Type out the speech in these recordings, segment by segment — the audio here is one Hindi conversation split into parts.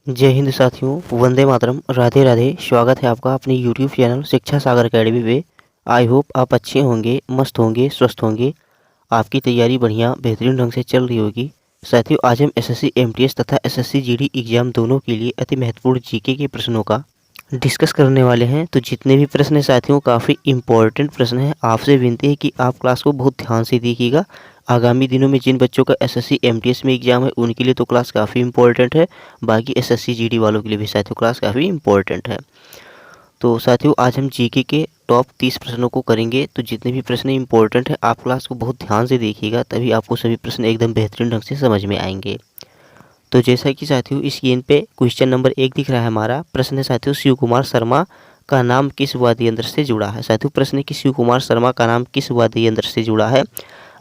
जय हिंद साथियों, वंदे मातरम, राधे राधे। स्वागत है आपका अपने यूट्यूब चैनल शिक्षा सागर अकेडमी पे। आई होप आप अच्छे होंगे, मस्त होंगे, स्वस्थ होंगे। आपकी तैयारी बढ़िया बेहतरीन ढंग से चल रही होगी। साथियों, आज हम एसएससी एमटीएस तथा एसएससी जीडी एग्जाम दोनों के लिए अति महत्वपूर्ण जीके के प्रश्नों का डिस्कस करने वाले हैं। तो जितने भी प्रश्न हैं साथियों, काफ़ी इम्पोर्टेंट प्रश्न हैं। आपसे विनती है कि आप क्लास को बहुत ध्यान से देखिएगा। आगामी दिनों में जिन बच्चों का एसएससी एमटीएस में एग्जाम है उनके लिए तो क्लास काफ़ी इंपॉर्टेंट है, बाकी एसएससी जीडी वालों के लिए भी साथियों क्लास काफ़ी इंपॉर्टेंट है। तो साथियों, आज हम जीके के टॉप 30 प्रश्नों को करेंगे। तो जितने भी प्रश्न इंपॉर्टेंट है आप क्लास को बहुत ध्यान से देखिएगा, तभी आपको सभी प्रश्न एकदम बेहतरीन ढंग से समझ में आएंगे। तो जैसा कि साथियों इस स्क्रीन पे क्वेश्चन नंबर 1 दिख रहा है, हमारा प्रश्न है साथियों, शिव कुमार शर्मा का नाम किस वाद्य यंत्र से जुड़ा है। साथियों प्रश्न है कि शिव कुमार शर्मा का नाम किस वाद्य यंत्र से जुड़ा है।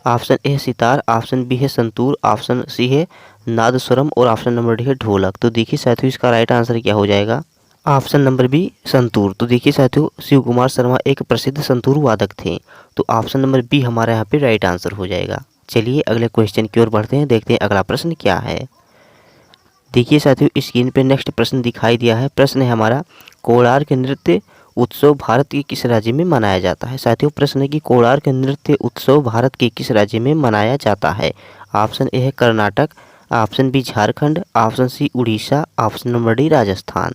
ऑप्शन ए है सितार, ऑप्शन बी है संतूर, ऑप्शन सी है नादस्वरम और ऑप्शन नंबर डी है ढोलक। तो देखिए साथियों इसका राइट आंसर क्या हो जाएगा, ऑप्शन नंबर बी संतूर। तो देखिए साथियों शिव कुमार शर्मा एक प्रसिद्ध संतूर वादक थे, तो ऑप्शन नंबर बी हमारा यहाँ पे राइट आंसर हो जाएगा। चलिए अगले क्वेश्चन की ओर बढ़ते हैं, देखते हैं अगला प्रश्न क्या है। देखिए साथियों स्क्रीन पे नेक्स्ट प्रश्न दिखाई दिया है। प्रश्न है हमारा, कोणार्क नृत्य उत्सव भारत के किस राज्य में मनाया जाता है। साथियों प्रश्न है कि कोणार्क नृत्य उत्सव भारत के किस राज्य में मनाया जाता है। ऑप्शन ए है Karnataka, option B Jharkhand, option C Orissa, option number D Rajasthan.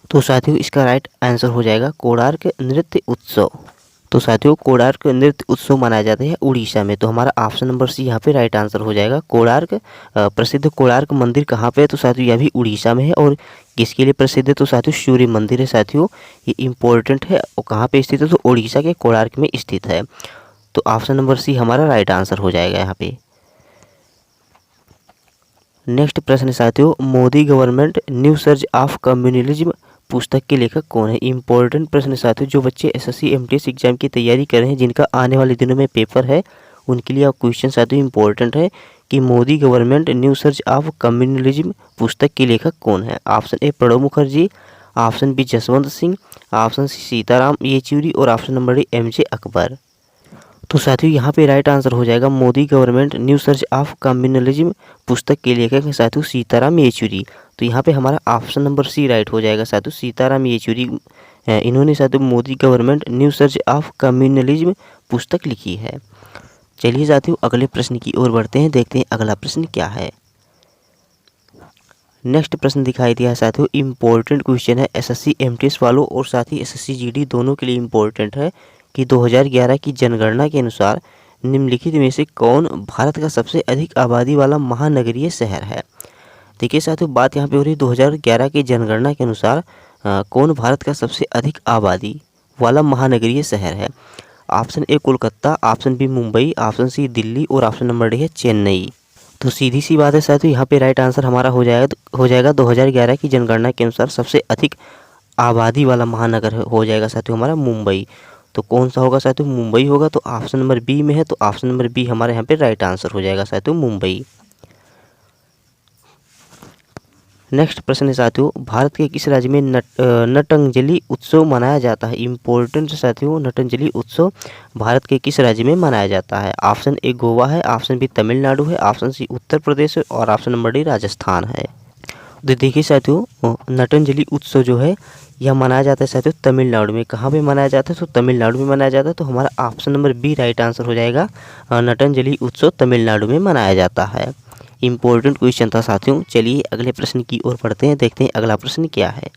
तो साथियों इसका राइट आंसर हो जाएगा कोणार्क नृत्य उत्सव। तो साथियों कोणार्क नृत्य उत्सव मनाया जाता है उड़ीसा में, तो हमारा ऑप्शन नंबर सी यहाँ पे राइट आंसर हो जाएगा। कोणार्क प्रसिद्ध कोणार्क मंदिर कहाँ पे है, तो साथियों यह भी उड़ीसा में है। और किसके लिए प्रसिद्ध है, तो साथियों सूर्य मंदिर है। साथियों ये इम्पोर्टेंट है और कहाँ पे स्थित है, तो उड़ीसा के कोणार्क में स्थित है। तो ऑप्शन नंबर सी हमारा राइट आंसर हो जाएगा यहाँ पे। नेक्स्ट प्रश्न साथियों, Modi government new surge of communalism पुस्तक के लेखक कौन है। इंपॉर्टेंट प्रश्न साथियों, जो बच्चे एसएससी एमटीएस एग्जाम की तैयारी कर रहे हैं, जिनका आने वाले दिनों में पेपर है, उनके लिए क्वेश्चन साथियों इंपॉर्टेंट है कि Modi government new surge of communalism पुस्तक के लेखक कौन है। Option A Pranab Mukherjee, option B Jaswant Singh, option C Sitaram Yechury और option number D MJ Akbar. तो साथियों यहाँ पे राइट आंसर हो जाएगा Modi government new search of communalism पुस्तक के लेखक हैं साथियों सीताराम येचुरी। तो यहाँ पे हमारा ऑप्शन नंबर सी राइट हो जाएगा साथियों, सीताराम येचुरी इन्होंने साथियों Modi government new search of communalism पुस्तक लिखी है। चलिए साथियों अगले प्रश्न की ओर बढ़ते हैं, देखते हैं अगला प्रश्न क्या है। नेक्स्ट प्रश्न दिखाई दिया है साथियों, इम्पोर्टेंट क्वेश्चन है एसएससी एमटीएस वालों और साथ ही एसएससी जीडी दोनों के लिए इम्पोर्टेंट है कि 2011 की जनगणना के अनुसार निम्नलिखित में से कौन भारत का सबसे अधिक आबादी वाला महानगरीय शहर है। देखिए साथियों बात यहाँ पे हो रही है 2011 की जनगणना के अनुसार कौन भारत का सबसे अधिक आबादी वाला महानगरीय शहर है। Option A Kolkata, option B Mumbai, option C Delhi और ऑप्शन नंबर डी है चेन्नई। तो सीधी सी बात है साथियों यहाँ पे राइट आंसर हमारा हो जाएगा 2011 की जनगणना के अनुसार सबसे अधिक आबादी वाला महानगर हो जाएगा साथियों हमारा मुंबई। तो कौन सा होगा साथियों, मुंबई होगा। तो ऑप्शन नंबर बी में है, तो ऑप्शन नंबर बी हमारे यहाँ पे राइट आंसर हो जाएगा साथियों मुंबई। नेक्स्ट प्रश्न है साथियों, भारत के किस राज्य में नटंजलि उत्सव मनाया जाता है। इंपॉर्टेंट साथियों, नटंजलि उत्सव भारत के किस राज्य में मनाया जाता है। ऑप्शन ए गोवा है, ऑप्शन बी तमिलनाडु है, ऑप्शन सी उत्तर प्रदेश है और ऑप्शन नंबर डी राजस्थान है। तो देखिए साथियों नटंजलि उत्सव जो है यह मनाया जाता है साथियों तमिलनाडु में। कहाँ पे मनाया जाता है, तो तमिलनाडु में मनाया जाता है। तो हमारा option number B right answer हो जाएगा, नटंजलि उत्सव तमिलनाडु में मनाया जाता है। इम्पोर्टेंट क्वेश्चन था साथियों। चलिए अगले प्रश्न की ओर बढ़ते हैं, देखते हैं अगला प्रश्न क्या है।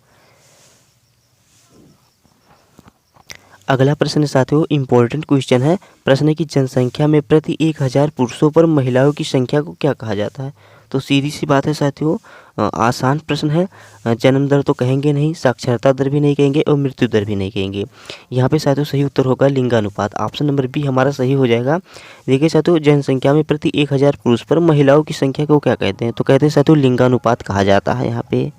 अगला प्रश्न साथियों इम्पोर्टेंट क्वेश्चन है। प्रश्न है कि जनसंख्या में प्रति 1000 पुरुषों पर महिलाओं की संख्या को क्या कहा जाता है। तो सीधी सी बात है साथियों, आसान प्रश्न है। जन्म दर तो कहेंगे नहीं, साक्षरता दर भी नहीं कहेंगे और मृत्यु दर भी नहीं कहेंगे। यहाँ पे साथियों सही उत्तर होगा लिंगानुपात। ऑप्शन नंबर बी हमारा सही हो जाएगा। देखिए साथियों जनसंख्या में प्रति 1000 पुरुष पर महिलाओं की संख्या को क्या कहते हैं, तो कहते हैं साथियों लिंगानुपात कहा जाता है। यहाँ पे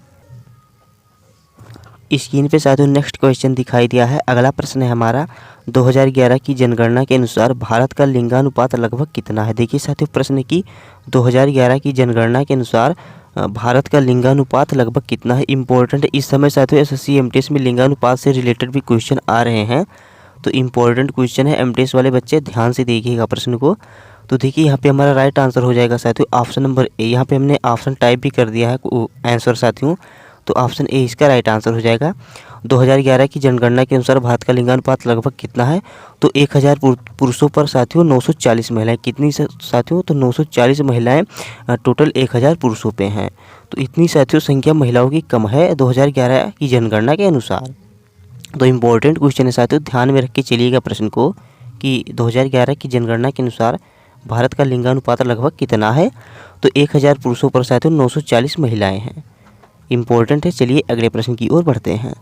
स्क्रीन पे साथियों नेक्स्ट क्वेश्चन दिखाई दिया है। अगला प्रश्न है हमारा, 2011 की जनगणना के अनुसार भारत का लिंगानुपात लगभग कितना है। देखिए साथियों प्रश्न की 2011 की जनगणना के अनुसार भारत का लिंगानुपात लगभग कितना है। इंपॉर्टेंट है इस समय साथियों एसएससी एमटीएस में लिंगानुपात से रिलेटेड भी क्वेश्चन आ रहे हैं। तो इम्पोर्टेंट क्वेश्चन है, एमटीएस वाले बच्चे ध्यान से देखिएगा प्रश्न को। तो देखिए यहाँ पे हमारा राइट आंसर हो जाएगा साथियों ऑप्शन नंबर ए। यहाँ पे हमने ऑप्शन टाइप भी कर दिया है आंसर साथियों, तो ऑप्शन ए इसका राइट आंसर हो जाएगा। 2011 की जनगणना के अनुसार भारत का लिंगानुपात लगभग कितना है? तो 1000 पुरुषों पर साथियों 940 महिलाएं। कितनी साथियों? तो 940 महिलाएं टोटल 1000 पुरुषों पे हैं। तो इतनी साथियों संख्या महिलाओं की कम है 2011 की जनगणना के अनुसार। तो इम्पोर्टेंट क्वेश्चन है साथियों, ध्यान में रख के चलिएगा प्रश्न को कि 2011 की जनगणना के अनुसार भारत का लिंगानुपात लगभग कितना है? तो 1000 पुरुषों पर साथियों 940 महिलाएं हैं। इम्पोर्टेंट है। चलिए अगले प्रश्न की ओर बढ़ते हैं।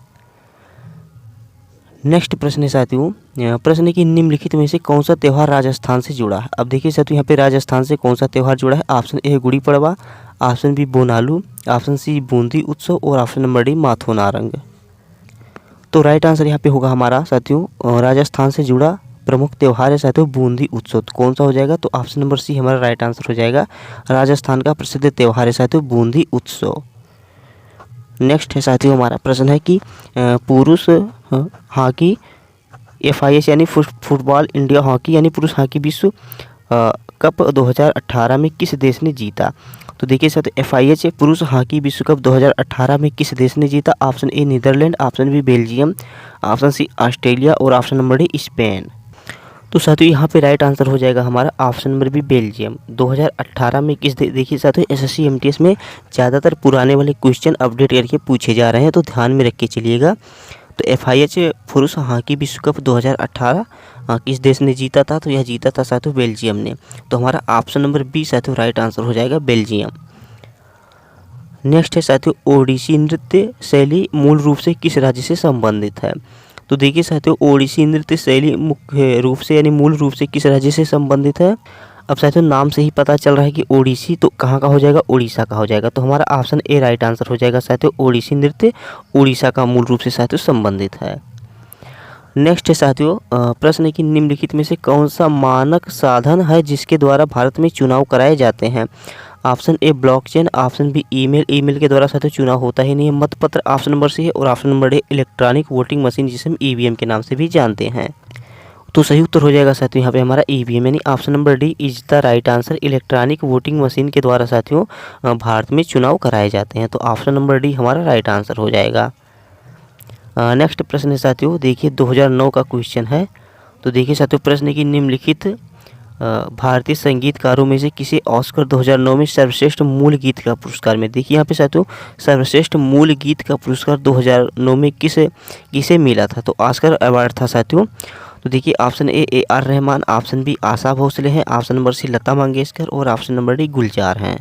नेक्स्ट प्रश्न है साथियों, प्रश्न है कि निम्नलिखित में से कौन सा त्यौहार राजस्थान से जुड़ा है? अब देखिए साथियों यहाँ पे राजस्थान से कौन सा त्यौहार जुड़ा है? Option A Gudi Padwa, option B Bonalu, option C Bundi Utsav और ऑप्शन नंबर डी माथो नारंग। तो राइट आंसर यहाँ पे होगा हमारा साथियों राजस्थान से जुड़ा प्रमुख त्यौहार है साथियों बूंदी उत्सव। तो कौन सा हो जाएगा? तो ऑप्शन नंबर सी हमारा राइट आंसर हो जाएगा। राजस्थान का प्रसिद्ध त्यौहार है साथियों बूंदी उत्सव। नेक्स्ट है साथियों हमारा प्रश्न है कि पुरुष हॉकी FIH यानी फुटबॉल इंडिया हॉकी यानी पुरुष हॉकी विश्व कप 2018 में किस देश ने जीता? तो देखिए साथियों FIH पुरुष हॉकी विश्व कप 2018 में किस देश ने जीता? Option A Netherland, option B Belgium, option C Australia और ऑप्शन नंबर डी स्पेन। तो साथियों यहाँ पे राइट आंसर हो जाएगा हमारा ऑप्शन नंबर बी बेल्जियम। 2018 में किस देखिए साथियों SSC MTS में ज़्यादातर पुराने वाले क्वेश्चन अपडेट करके पूछे जा रहे हैं, तो ध्यान में रख के चलिएगा। तो FIH पुरुष हॉकी विश्व कप 2018 किस देश ने जीता था? तो यह जीता था साथियों बेल्जियम ने। तो हमारा ऑप्शन नंबर बी साथियों राइट आंसर हो जाएगा बेल्जियम। नेक्स्ट है साथियों ओडिसी नृत्य शैली मूल रूप से किस राज्य से संबंधित है? तो देखिए साथियों ओडिसी नृत्य शैली मुख्य रूप से यानी मूल रूप से किस राज्य से संबंधित है? अब साथियों नाम से ही पता चल रहा है कि ओडिसी, तो कहाँ का हो जाएगा? उड़ीसा का हो जाएगा। तो हमारा ऑप्शन ए राइट आंसर हो जाएगा साथियों ओडिसी नृत्य उड़ीसा का मूल रूप से साथियों संबंधित है। नेक्स्ट है साथियों प्रश्न है कि निम्नलिखित में से कौन सा मानक साधन है जिसके द्वारा भारत में चुनाव कराए जाते हैं? Option A blockchain, option B email के द्वारा साथियों चुनाव होता ही नहीं है। मतपत्र ऑप्शन नंबर सी है और option number D electronic voting machine जिसे हम EVM के नाम से भी जानते हैं। तो सही उत्तर हो जाएगा साथियों यहाँ पे हमारा EVM यानी option number D is the right answer. Electronic voting machine के द्वारा साथियों भारत में चुनाव कराए जाते हैं। तो ऑप्शन नंबर डी हमारा राइट आंसर हो जाएगा। नेक्स्ट प्रश्न है साथियों देखिए 2009 का क्वेश्चन है। तो देखिए साथियों प्रश्न है कि निम्नलिखित भारतीय संगीतकारों में से किसे ऑस्कर 2009 में सर्वश्रेष्ठ मूल गीत का पुरस्कार में? देखिए यहाँ पे साथियों सर्वश्रेष्ठ मूल गीत का पुरस्कार 2009 में किसे मिला था? तो ऑस्कर अवार्ड था साथियों। तो देखिए option A AR Rahman, option B Asha Bhosle हैं, option number C Lata Mangeshkar और ऑप्शन नंबर डी गुलजार हैं।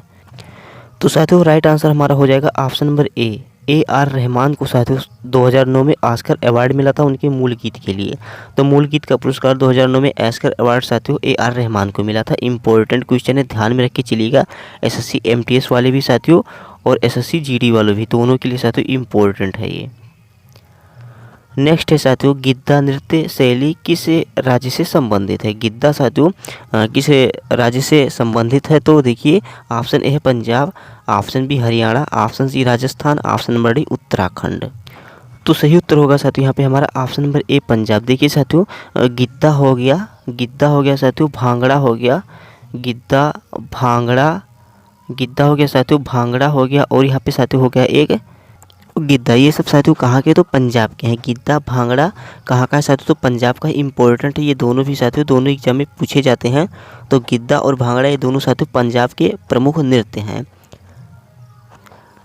तो साथियों राइट आंसर हमारा हो जाएगा option number A AR Rahman को साथियों 2009 में ऑस्कर अवार्ड मिला था उनके मूल गीत के लिए। तो मूल गीत का पुरस्कार 2009 में ऑस्कर अवार्ड साथियों AR रहमान को मिला था। इंपॉर्टेंट क्वेश्चन है, ध्यान में रख के चलिएगा। SSC MTS वाले भी साथियों और SSC GD वाले भी, दोनों के लिए साथियों इम्पोर्टेंट है ये। नेक्स्ट है साथियों गिद्दा नृत्य शैली किस राज्य से संबंधित है? गिद्दा साथियों किस राज्य से संबंधित है? तो देखिए ऑप्शन ए है Punjab, option B Haryana, option C Rajasthan, option number D Uttarakhand. तो सही उत्तर होगा साथियों यहाँ पे हमारा ऑप्शन नंबर ए पंजाब। देखिए साथियों गिद्दा हो गया साथियों, भांगड़ा हो गया, गिद्दा हो गया साथियों, भांगड़ा हो गया और यहाँ पे साथियों हो गया एक गिद्दा। ये सब साथियों कहाँ के? तो पंजाब के हैं। गिद्दा भांगड़ा कहाँ का है साथियों? तो पंजाब का। इम्पोर्टेंट है ये दोनों भी साथियों, दोनों एग्जाम में पूछे जाते हैं। तो गिद्दा और भांगड़ा ये दोनों साथियों पंजाब के प्रमुख नृत्य हैं।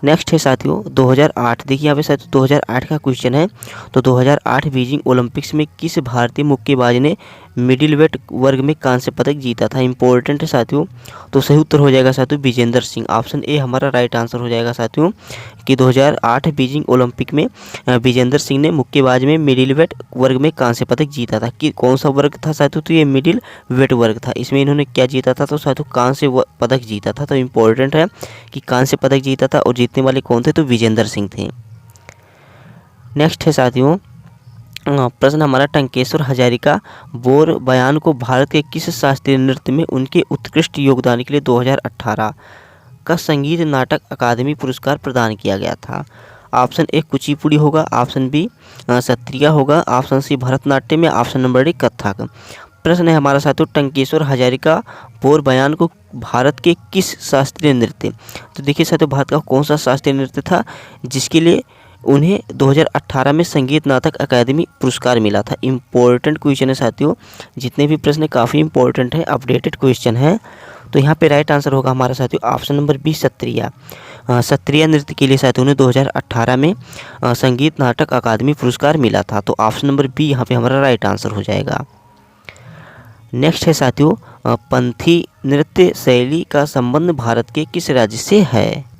नेक्स्ट है साथियों 2008। देखिए यहाँ पे साथियों 2008 का क्वेश्चन है। तो 2008 बीजिंग ओलंपिक्स में किस भारतीय मुक्केबाज ने मिडिल वेट वर्ग में कांस्य पदक जीता था? इंपॉर्टेंट है साथियों। तो सही उत्तर हो जाएगा साथियों विजेंदर सिंह। ऑप्शन ए हमारा राइट आंसर हो जाएगा साथियों कि 2008 बीजिंग ओलंपिक में विजेंदर सिंह ने मुक्केबाज में मिडिल वेट वर्ग में कांस्य पदक जीता था। कि कौन सा वर्ग था साथियों? तो ये मिडिल वेट वर्ग था। इसमें इन्होंने क्या जीता था? तो साथियों कांस्य पदक जीता था। तो इम्पोर्टेंट है कि कांस्य पदक जीता था और जीतने वाले कौन थे? तो विजेंदर सिंह थे। नेक्स्ट है साथियों प्रश्न हमारा टंकेश्वर हजारिका बोर बयान को भारत के किस शास्त्रीय नृत्य में उनके उत्कृष्ट योगदान के लिए 2018 का संगीत नाटक अकादमी पुरस्कार प्रदान किया गया था? ऑप्शन ए कुचिपुड़ी होगा, ऑप्शन बी सत्रिया होगा, ऑप्शन सी भरतनाट्यम या ऑप्शन नंबर डी कथक। प्रश्न है हमारा साथियों, टंकेश्वर हजारिका बोर बयान को भारत के किस शास्त्रीय नृत्य, तो देखिए साथियों भारत का कौन सा शास्त्रीय नृत्य था जिसके लिए उन्हें 2018 में संगीत नाटक अकादमी पुरस्कार मिला था। इम्पोर्टेंट क्वेश्चन है साथियों, जितने भी प्रश्न काफ़ी इंपॉर्टेंट है, अपडेटेड क्वेश्चन है। तो यहाँ पे राइट आंसर होगा हमारा साथियों option number B, Sattriya. Sattriya नृत्य के लिए साथियों ने 2018 में संगीत नाटक अकादमी पुरस्कार मिला था। तो ऑप्शन नंबर बी यहाँ पे हमारा राइट आंसर हो जाएगा। नेक्स्ट है साथियों, पंथी नृत्य शैली का संबंध भारत के किस राज्य से है,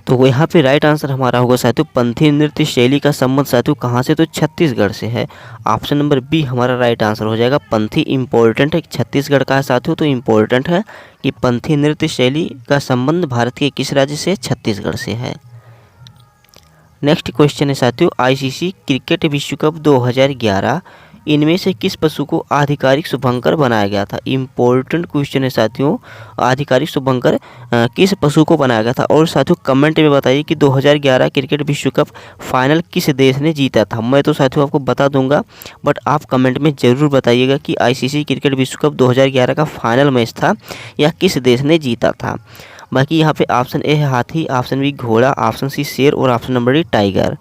तो यहाँ पे राइट आंसर हमारा होगा साथियों, पंथी नृत्य शैली का संबंध साथियों कहाँ से, तो छत्तीसगढ़ से है। ऑप्शन नंबर बी हमारा राइट आंसर हो जाएगा। पंथी इंपॉर्टेंट है, छत्तीसगढ़ का है साथियों, तो इम्पोर्टेंट है कि पंथी नृत्य शैली का संबंध भारत के किस राज्य से, छत्तीसगढ़ से है। नेक्स्ट क्वेश्चन है साथियों, आईसीसी क्रिकेट विश्व कप 2011 इनमें से किस पशु को आधिकारिक शुभंकर बनाया गया था। इम्पोर्टेंट क्वेश्चन है साथियों, आधिकारिक शुभंकर किस पशु को बनाया गया था। और साथियों कमेंट में बताइए कि 2011 क्रिकेट विश्व कप फाइनल किस देश ने जीता था। मैं तो साथियों आपको बता दूंगा, बट आप कमेंट में ज़रूर बताइएगा कि आईसीसी क्रिकेट विश्व कप 2011 का फाइनल मैच था या किस देश ने जीता था। बाकी यहाँ पे ऑप्शन ए है हाथी, ऑप्शन बी घोड़ा, ऑप्शन सी शेर और ऑप्शन नंबर डी टाइगर।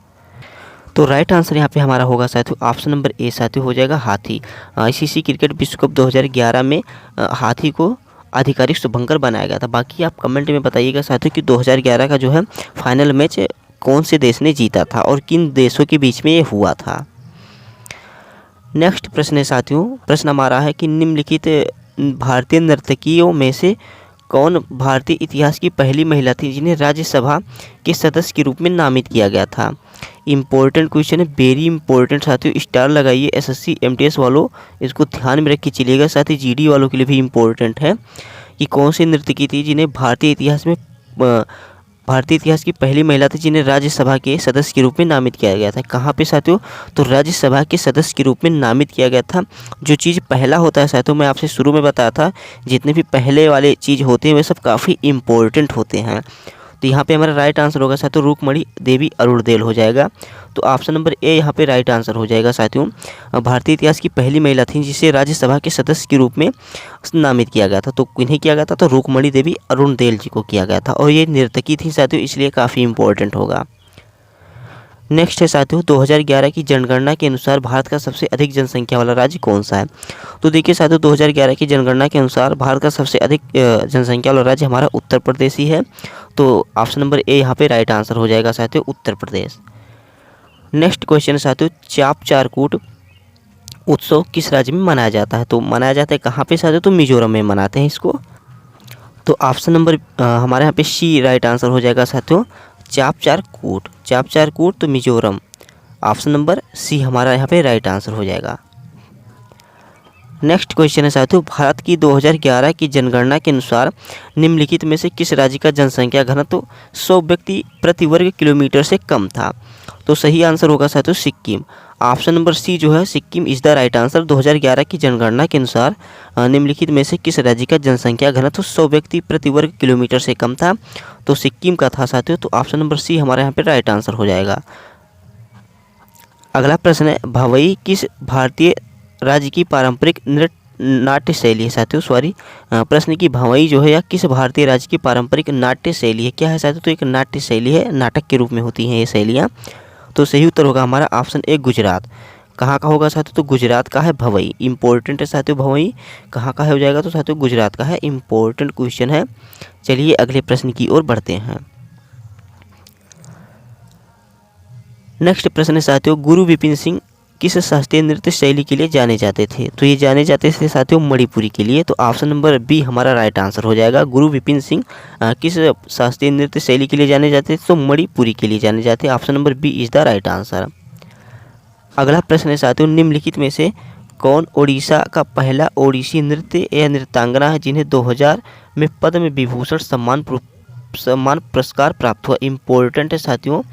तो राइट आंसर यहाँ पे हमारा होगा साथियों ऑप्शन नंबर ए साथियों हो जाएगा हाथी। आईसीसी क्रिकेट विश्व कप 2011 में हाथी को आधिकारिक शुभंकर बनाया गया था। बाकी आप कमेंट में बताइएगा साथियों कि 2011 का जो है फाइनल मैच कौन से देश ने जीता था और किन देशों के बीच में ये हुआ था। नेक्स्ट प्रश्न है साथियों, प्रश्न हमारा है कि निम्नलिखित भारतीय नर्तकियों में से कौन भारतीय इतिहास की पहली महिला थी जिन्हें राज्यसभा के सदस्य के रूप में नामित किया गया था। इंपॉर्टेंट क्वेश्चन है, वेरी इंपॉर्टेंट साथियों, स्टार लगाइए एसएससी एमटीएस वालों, इसको ध्यान में रख के चलिएगा। साथ ही जीडी वालों के लिए भी इम्पोर्टेंट है कि कौन सी नर्तकी थी जिन्हें भारतीय इतिहास की पहली महिला थी जिन्हें राज्यसभा के सदस्य के रूप में नामित किया गया था। कहाँ पे साथियों, तो राज्यसभा के सदस्य के रूप में नामित किया गया था। जो चीज़ पहला होता है साथियों, मैं आपसे शुरू में बताया था, जितने भी पहले वाले चीज़ होते हैं वे सब काफ़ी इम्पोर्टेंट होते हैं। तो यहाँ पे हमारा राइट आंसर होगा साथियों रुक्मणी देवी अरुणदेल हो जाएगा। तो ऑप्शन नंबर ए यहाँ पे राइट आंसर हो जाएगा साथियों। भारतीय इतिहास की पहली महिला थी जिसे राज्यसभा के सदस्य के रूप में नामित किया गया था। तो किन्हें किया गया था, तो रुक्मणी देवी अरुणदेल जी को किया गया था और ये नर्तकी थी साथियों, इसलिए काफ़ी इंपॉर्टेंट होगा। नेक्स्ट है साथियों, 2011 की जनगणना के अनुसार भारत का सबसे अधिक जनसंख्या वाला राज्य कौन सा है। तो देखिए साथियों 2011 की जनगणना के अनुसार भारत का सबसे अधिक जनसंख्या वाला राज्य हमारा उत्तर प्रदेश ही है। तो ऑप्शन नंबर ए यहाँ पे राइट आंसर हो जाएगा साथियों, उत्तर प्रदेश। नेक्स्ट क्वेश्चन है साथियों, चाप चारकूट उत्सव किस राज्य में मनाया जाता है। तो मनाया जाता है कहाँ पे साथियों, तो मिजोरम में मनाते हैं इसको। तो ऑप्शन नंबर हमारे यहाँ पे सी राइट आंसर हो जाएगा साथियों, चाप चारकूट तो मिजोरम। ऑप्शन नंबर सी हमारा यहाँ पे राइट आंसर हो जाएगा। नेक्स्ट क्वेश्चन है साथियों, भारत की 2011 की जनगणना के अनुसार निम्नलिखित में से किस राज्य का जनसंख्या घनत्व 100 व्यक्ति प्रति वर्ग किलोमीटर से कम था। तो सही आंसर होगा साथियों सिक्किम। ऑप्शन नंबर सी जो है Sikkim is the right answer. 2011 की जनगणना के अनुसार निम्नलिखित में से किस राज्य का जनसंख्या घनत्व 100 व्यक्ति प्रति वर्ग किलोमीटर से कम था, तो सिक्किम का था साथियों। तो ऑप्शन नंबर सी हमारे यहाँ पे राइट आंसर हो जाएगा। अगला प्रश्न है, भवई किस भारतीय राज्य की पारंपरिक नाट्य शैली है साथियों। प्रश्न की भवई जो है या किस भारतीय राज्य की पारंपरिक नाट्य शैली है, क्या है साथियों, तो एक नाट्य शैली है, नाटक के रूप में होती हैं ये शैलियाँ। तो सही उत्तर होगा हमारा ऑप्शन ए गुजरात। कहाँ का होगा साथियों, तो गुजरात का है भवई। इंपॉर्टेंट है साथियों, भवई कहाँ का है हो जाएगा, तो साथियों गुजरात का है। इंपॉर्टेंट क्वेश्चन है। चलिए अगले प्रश्न की ओर बढ़ते हैं। नेक्स्ट प्रश्न है साथियों, गुरु विपिन सिंह किस शास्त्रीय नृत्य शैली के लिए जाने जाते थे। तो ये जाने जाते थे साथियों मणिपुरी के लिए। तो ऑप्शन नंबर बी हमारा राइट आंसर हो जाएगा। गुरु विपिन सिंह किस शास्त्रीय नृत्य शैली के लिए जाने जाते थे, तो मणिपुरी के लिए जाने जाते। Option number B is the right answer. अगला प्रश्न है साथियों, निम्नलिखित में से कौन ओडिशा का पहला ओडिसी नृत्य या नृत्यांगना है जिन्हें 2000 में पद्म विभूषण सम्मान पुरस्कार प्राप्त हुआ। इंपॉर्टेंट है साथियों,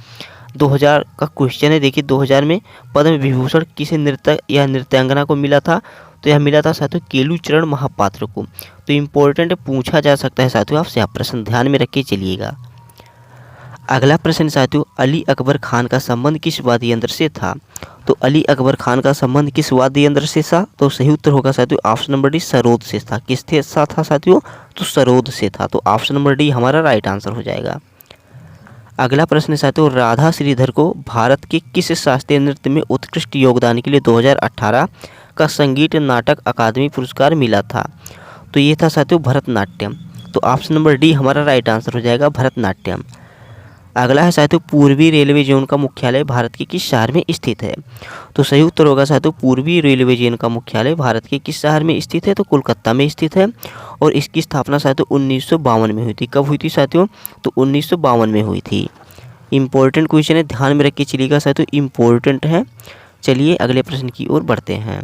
2000 का क्वेश्चन है। देखिए 2000 में पद्म विभूषण किसे नृत्य या नृत्यांगना को मिला था, तो यह मिला था साथियों केलुचरण महापात्र को। तो इम्पोर्टेंट पूछा जा सकता है साथियों आपसे, आप प्रश्न ध्यान में रख के चलिएगा। अगला प्रश्न साथियों, अली अकबर खान का संबंध किस वाद्य यंत्र से था? तो अली अकबर खान का संबंध किस वाद्य यंत्र से था? तो सही उत्तर होगा साथियों ऑप्शन नंबर डी, सरोद से था। किसके साथ था साथियों? तो सरोद से था। तो ऑप्शन नंबर डी हमारा राइट आंसर हो जाएगा। अगला प्रश्न साथियों, राधा श्रीधर को भारत के किस शास्त्रीय नृत्य में उत्कृष्ट योगदान के लिए 2018 का संगीत नाटक अकादमी पुरस्कार मिला था? तो ये था साथियों भरतनाट्यम। तो ऑप्शन नंबर डी हमारा राइट आंसर हो जाएगा भरतनाट्यम। अगला है साथियों, पूर्वी रेलवे जोन का मुख्यालय भारत के किस शहर में स्थित है? तो सही उत्तर होगा साथियों पूर्वी रेलवे जोन का मुख्यालय भारत के किस शहर में स्थित है? तो कोलकाता में स्थित है। और इसकी स्थापना साथियों 1952 में हुई थी। कब हुई थी साथियों? तो 1952 में हुई थी। इम्पोर्टेंट क्वेश्चन है, ध्यान में रख के चलिएगा साथियों, इम्पोर्टेंट है। चलिए अगले प्रश्न की ओर बढ़ते हैं।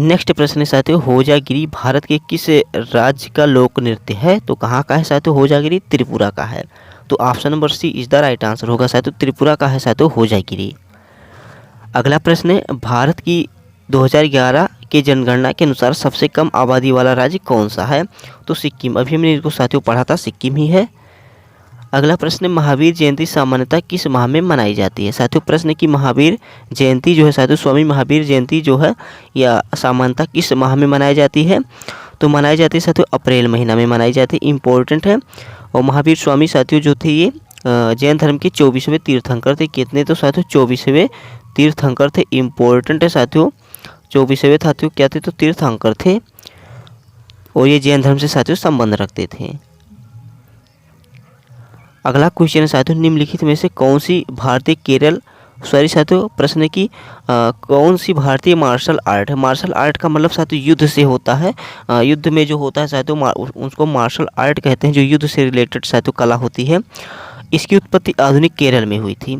नेक्स्ट प्रश्न है साथियों, होजागिरी भारत के किस राज्य का लोक नृत्य है? तो कहाँ का है साथियों होजागिरी? त्रिपुरा का है। तो option number C is the right answer होगा साथियों, त्रिपुरा का है साथियों होजागिरी। अगला प्रश्न है, भारत की 2011 के जनगणना के अनुसार सबसे कम आबादी वाला राज्य कौन सा है? तो सिक्किम। अभी हमने इसको साथियों पढ़ा था, सिक्किम ही है। अगला प्रश्न, महावीर जयंती सामान्यतः किस माह में मनाई जाती है? साथियों प्रश्न है कि महावीर जयंती जो है साथियों, स्वामी महावीर जयंती जो है या सामान्यतः किस माह में मनाई जाती है? तो मनाई जाती है साथियों अप्रैल महीना में मनाई जाती है। इम्पोर्टेंट है। और महावीर स्वामी साथियों जो थे ये जैन धर्म के 24वें तीर्थंकर थे। कितने? तो साथियों 24वें तीर्थंकर थे। इम्पोर्टेंट है साथियों, 24वें साथियों क्या थे? तो तीर्थंकर थे और ये जैन धर्म से साथियों संबंध रखते थे। अगला क्वेश्चन है साथियों, निम्नलिखित में से कौन सी भारतीय साथियों प्रश्न है कि कौन सी भारतीय मार्शल आर्ट है? मार्शल आर्ट का मतलब साथियों युद्ध से होता है। युद्ध में जो होता है साथियों उसको मार्शल आर्ट कहते हैं, जो युद्ध से रिलेटेड साथियों कला होती है। इसकी उत्पत्ति आधुनिक केरल में हुई थी।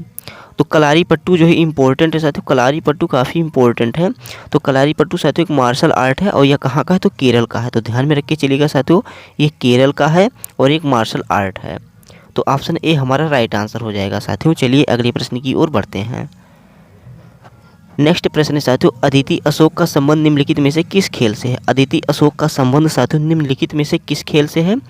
तो कलारी पट्टू जो है इम्पोर्टेंट है साथियों, कलारी पट्टू काफ़ी इंपॉर्टेंट है। तो कलारी पट्टू साथियों एक मार्शल आर्ट है और यह कहाँ का है? तो केरल का है। तो ध्यान में रख के चलिएगा साथियों, ये केरल का है और एक मार्शल आर्ट है। तो ऑप्शन ए हमारा राइट आंसर हो जाएगा साथियों। चलिए अगले प्रश्न की ओर बढ़ते हैं। नेक्स्ट प्रश्न है साथियों, अदिति अशोक का संबंध निम्नलिखित में से किस खेल से है? अदिति अशोक का संबंध साथियों निम्नलिखित में से किस खेल से है?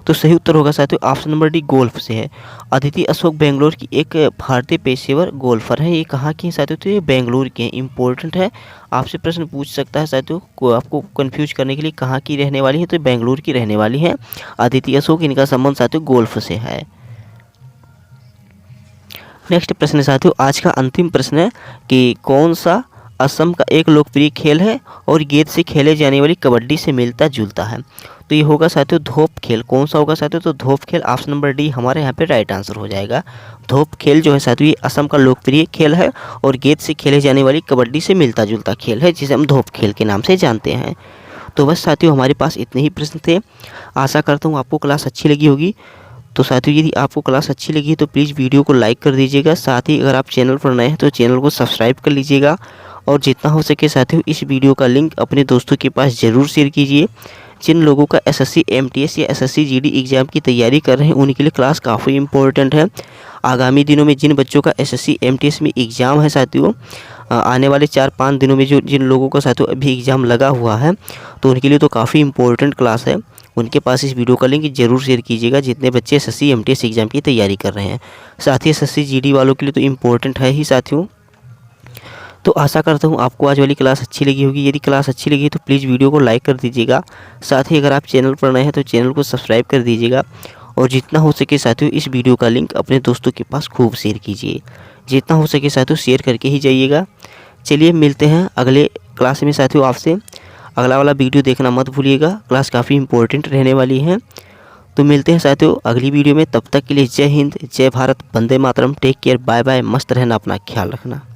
तो सही उत्तर होगा साथियों ऑप्शन नंबर डी, गोल्फ से है। अदिति अशोक बेंगलोर की एक भारतीय पेशेवर गोल्फर है। ये कहाँ की है साथियों? तो ये बेंगलोर के हैं। इंपॉर्टेंट है, आपसे प्रश्न पूछ सकता है साथियों को आपको कंफ्यूज करने के लिए, कहाँ की रहने वाली है? तो बेंगलोर की रहने वाली है अदिति अशोक। इनका संबंध साथियों गोल्फ से है। नेक्स्ट प्रश्न है साथियों, आज का अंतिम प्रश्न है कि कौन सा असम का एक लोकप्रिय खेल है और गेंद से खेले जाने वाली कबड्डी से मिलता जुलता है? तो ये होगा साथियों धोप खेल। कौन सा होगा साथियों? तो धोप खेल। ऑप्शन नंबर डी हमारे यहाँ पे राइट आंसर हो जाएगा। धोप खेल जो है साथियों ये असम का लोकप्रिय खेल है और गेंद से खेले जाने वाली कबड्डी से मिलता जुलता खेल है, जिसे हम धोप खेल के नाम से जानते हैं। तो बस साथियों हमारे पास इतने ही प्रश्न थे। आशा करता हूँ आपको क्लास अच्छी लगी होगी। तो साथियों यदि आपको क्लास अच्छी लगी है तो प्लीज़ वीडियो को लाइक कर दीजिएगा। साथ ही अगर आप चैनल पर नए हैं तो चैनल को सब्सक्राइब कर लीजिएगा और जितना हो सके साथियों इस वीडियो का लिंक अपने दोस्तों के पास ज़रूर शेयर कीजिए। जिन लोगों का एसएससी एमटीएस या एसएससी जीडी एग्ज़ाम की तैयारी कर रहे हैं उनके लिए क्लास काफ़ी इंपॉर्टेंट है। आगामी दिनों में जिन बच्चों का एसएससी एमटीएस में एग्ज़ाम है साथियों, आने वाले 4-5 दिनों में जो जिन लोगों का साथियों अभी एग्ज़ाम लगा हुआ है तो उनके लिए तो काफ़ी इंपॉर्टेंट क्लास है। उनके पास इस वीडियो का लिंक ज़रूर शेयर कीजिएगा जितने बच्चे एसएससी एमटीएस एग्ज़ाम की तैयारी कर रहे हैं। साथ ही एसएससी जीडी वालों के लिए तो इम्पोर्टेंट है ही साथियों। तो आशा करता हूँ आपको आज वाली क्लास अच्छी लगी होगी। यदि क्लास अच्छी लगी तो प्लीज़ वीडियो को लाइक कर दीजिएगा। साथ ही अगर आप चैनल पर नए हैं तो चैनल को सब्सक्राइब कर दीजिएगा और जितना हो सके साथियों इस वीडियो का लिंक अपने दोस्तों के पास खूब शेयर कीजिए। जितना हो सके साथियों शेयर करके ही जाइएगा। चलिए मिलते हैं अगले क्लास में साथियों आपसे। अगला वाला वीडियो देखना मत भूलिएगा, क्लास काफ़ी इंपॉर्टेंट रहने वाली है। तो मिलते हैं साथियों अगली वीडियो में। तब तक के लिए जय हिंद, जय भारत, वंदे मातरम। Take care, bye bye. मस्त रहना, अपना ख्याल रखना।